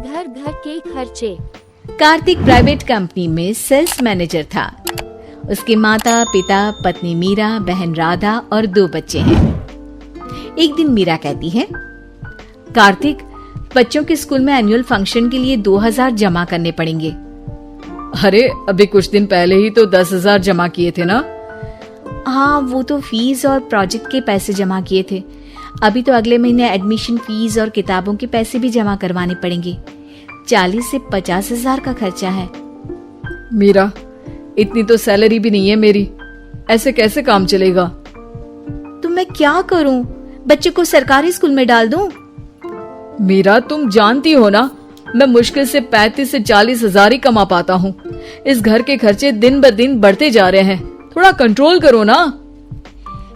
घर घर के खर्चे। कार्तिक प्राइवेट कंपनी में सेल्स मैनेजर था। उसके माता पिता, पत्नी मीरा, बहन राधा और 2 बच्चे हैं। एक दिन मीरा कहती है, कार्तिक, बच्चों के स्कूल में एनुअल फंक्शन के लिए 2000 जमा करने पड़ेंगे। अरे अभी कुछ दिन पहले ही तो 10,000 जमा किए थे ना। हाँ, वो तो फीस और प्रोजेक्ट के पैसे जमा किए थे। अभी तो अगले महीने एडमिशन फीस और किताबों के पैसे भी जमा करवाने पड़ेंगे। 40 से 50,000 का खर्चा है। मीरा, इतनी तो सैलरी भी नहीं है मेरी, ऐसे कैसे काम चलेगा? तो मैं क्या करूं? बच्चों को सरकारी स्कूल में डाल दूं? मीरा, तुम जानती हो ना, मैं मुश्किल से 35 से 40,000 ही कमा पाता हूँ। इस घर के खर्चे दिन ब दिन बढ़ते जा रहे हैं, थोड़ा कंट्रोल करो ना।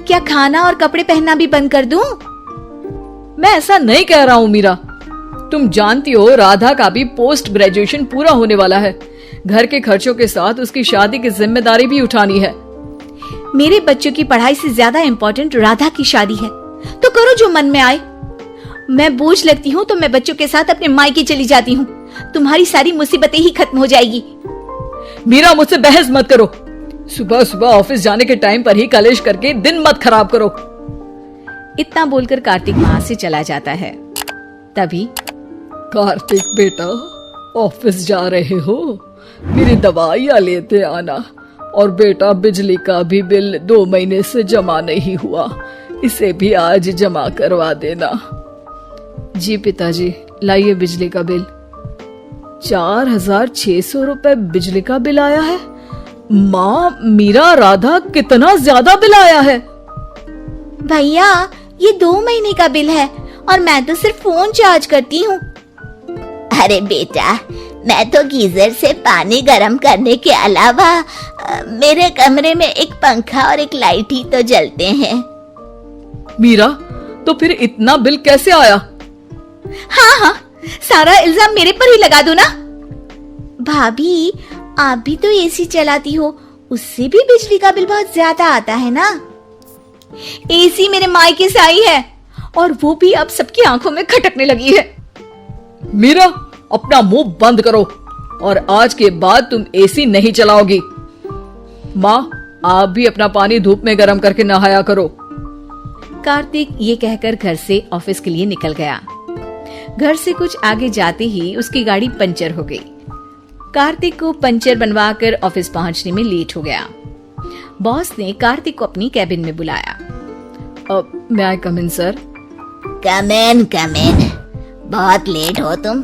क्या खाना और कपड़े पहनना भी बंद कर दूं? मैं ऐसा नहीं कह रहा हूँ मीरा। तुम जानती हो राधा का भी पोस्ट ग्रेजुएशन पूरा होने वाला है। घर के खर्चों के साथ उसकी शादी की जिम्मेदारी भी उठानी है। मेरे बच्चों की पढ़ाई से ज्यादा इम्पोर्टेंट राधा की शादी है, तो करो जो मन में आए। मैं बोझ लगती हूँ तो मैं बच्चों के साथ अपने मायके चली जाती हूँ। तुम्हारी सारी मुसीबतें ही खत्म हो जाएगी। मीरा, मुझसे बहस मत करो। सुबह सुबह ऑफिस जाने के टाइम पर ही कलेश करके दिन मत खराब करो। इतना बोलकर कार्तिक वहां से चला जाता है। तभी, कार्तिक बेटा, ऑफिस जा रहे हो? मेरी दवाइयाँ लेते आना। और बेटा, बिजली का भी बिल 2 महीने से जमा नहीं हुआ, इसे भी आज जमा करवा देना। जी पिताजी, लाइए बिजली का बिल। 4,600 रुपए बिजली का बिल आया है। माँ, मीरा, राधा, कितना ज्यादा बिल आया है। भैया, ये 2 महीने का बिल है और मैं तो सिर्फ फोन चार्ज करती हूँ। अरे बेटा, मैं तो गीजर से पानी गर्म करने के अलावा मेरे कमरे में एक पंखा और एक लाइट ही तो जलते हैं। मीरा, तो फिर इतना बिल कैसे आया? हाँ, सारा इल्जाम मेरे पर ही लगा दो ना। भाभी, आप भी तो एसी चलाती हो, उससे भी बिजली का बिल बहुत ज्यादा आता है ना। एसी मेरे मायके से आई है और वो भी अब सबकी आंखों में खटकने लगी है। मीरा, अपना मुंह बंद करो और आज के बाद तुम एसी नहीं चलाओगी। माँ, आप भी अपना पानी धूप में गर्म करके नहाया करो। कार्तिक ये कहकर घर से ऑफिस के लिए निकल गया। घर से कुछ आगे जाते ही उसकी गाड़ी पंचर हो गई। कार्तिक को पंचर बनवाकर ऑफिस पहुंचने में लेट हो गया। बॉस ने कार्तिक को अपनी कैबिन में बुलाया। मैं आई कम इन सर? कम इन। बहुत लेट हो तुम।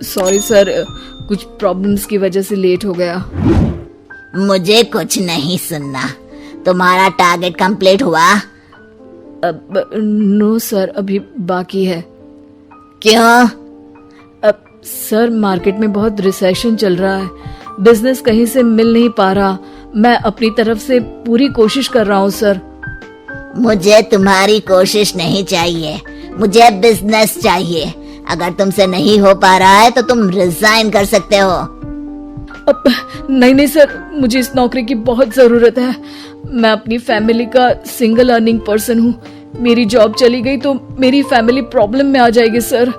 सॉरी सर, कुछ प्रॉब्लम्स की वजह से लेट हो गया। मुझे कुछ नहीं सुनना। तुम्हारा टारगेट कंप्लीट हुआ? नो सर, अभी बाकी है। क्यों? सर, मार्केट में बहुत रिसेशन चल रहा है, बिजनेस कहीं से मिल नहीं पा रहा। मैं अपनी तरफ से पूरी कोशिश कर रहा हूँ सर। मुझे तुम्हारी कोशिश नहीं चाहिए, मुझे बिजनेस चाहिए। अगर तुमसे नहीं हो पा रहा है तो तुम रिजाइन कर सकते हो। नहीं सर, मुझे इस नौकरी की बहुत जरूरत है। मैं अपनी फैमिली का सिंगल अर्निंग पर्सन हूँ। मेरी जॉब चली गई तो मेरी फैमिली प्रॉब्लम में आ जाएगी सर।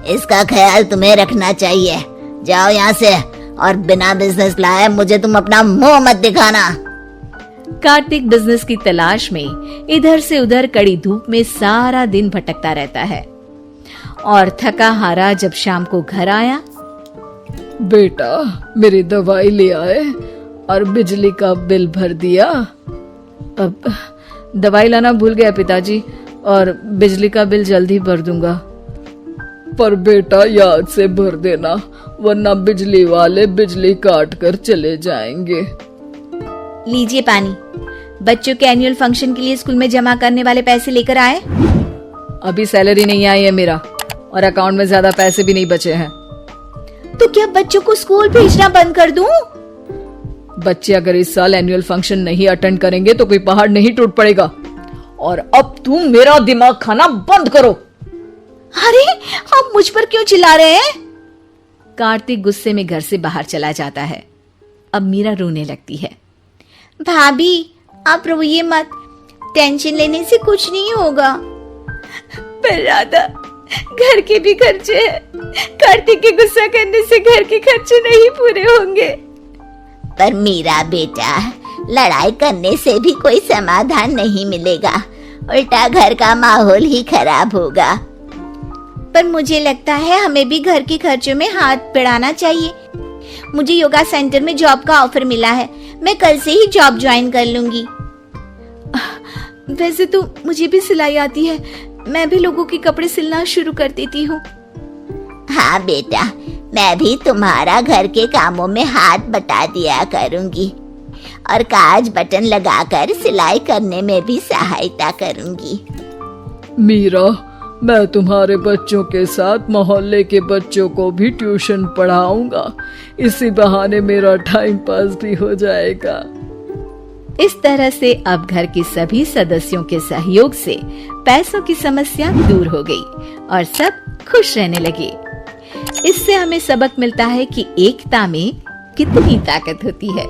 इसका ख्याल तुम्हें रखना चाहिए। जाओ यहाँ से, और बिना बिजनेस लाए मुझे तुम अपना मुंह मत दिखाना। कार्तिक बिजनेस की तलाश में इधर से उधर कड़ी धूप में सारा दिन भटकता रहता है और थका हारा जब शाम को घर आया। बेटा, मेरी दवाई ले आए और बिजली का बिल भर दिया। अब दवाई लाना भूल गया पिताजी, और बिजली का बिल जल्दी भर दूंगा। पर बेटा, याद से भर देना, वरना बिजली वाले बिजली काट कर चले जाएंगे। लीजिए पानी। बच्चों के एनुअल फंक्शन के लिए स्कूल में जमा करने वाले पैसे लेकर आए? अभी सैलरी नहीं आई है मेरा, और अकाउंट में ज्यादा पैसे भी नहीं बचे हैं। तो क्या बच्चों को स्कूल भेजना बंद कर दूं? बच्चे अगर इस साल एनुअल फंक्शन नहीं अटेंड करेंगे तो कोई पहाड़ नहीं टूट पड़ेगा। और अब तुम मेरा दिमाग खाना बंद करो। अरे, आप मुझ पर क्यों चिल्ला रहे हैं? कार्तिक गुस्से में घर से बाहर चला जाता है। अब मीरा रोने लगती है। भाभी, आप रोइए मत, टेंशन लेने से कुछ नहीं होगा। पर राधा, घर के भी खर्चे हैं। कार्तिक के गुस्सा करने से घर के खर्चे नहीं पूरे होंगे। पर मीरा बेटा, लड़ाई करने से भी कोई समाधान नहीं मिलेगा, उल्टा घर का माहौल ही खराब होगा। पर मुझे लगता है हमें भी घर के खर्चों में हाथ बढ़ाना चाहिए। मुझे योगा सेंटर में जॉब का ऑफर मिला है, मैं कल से ही जॉब ज्वाइन कर लूंगी। वैसे तो मुझे भी सिलाई आती है, मैं भी लोगों के कपड़े सिलना शुरू कर देती हूँ। हाँ बेटा, मैं भी तुम्हारा घर के कामों में हाथ बटा दिया करूंगी और काज बटन लगाकर सिलाई करने में भी सहायता करूंगी। मीरा, मैं तुम्हारे बच्चों के साथ मोहल्ले के बच्चों को भी ट्यूशन पढ़ाऊंगा। इसी बहाने मेरा टाइम पास भी हो जाएगा। इस तरह से अब घर के सभी सदस्यों के सहयोग से पैसों की समस्या दूर हो गई और सब खुश रहने लगे। इससे हमें सबक मिलता है कि एकता में कितनी ताकत होती है।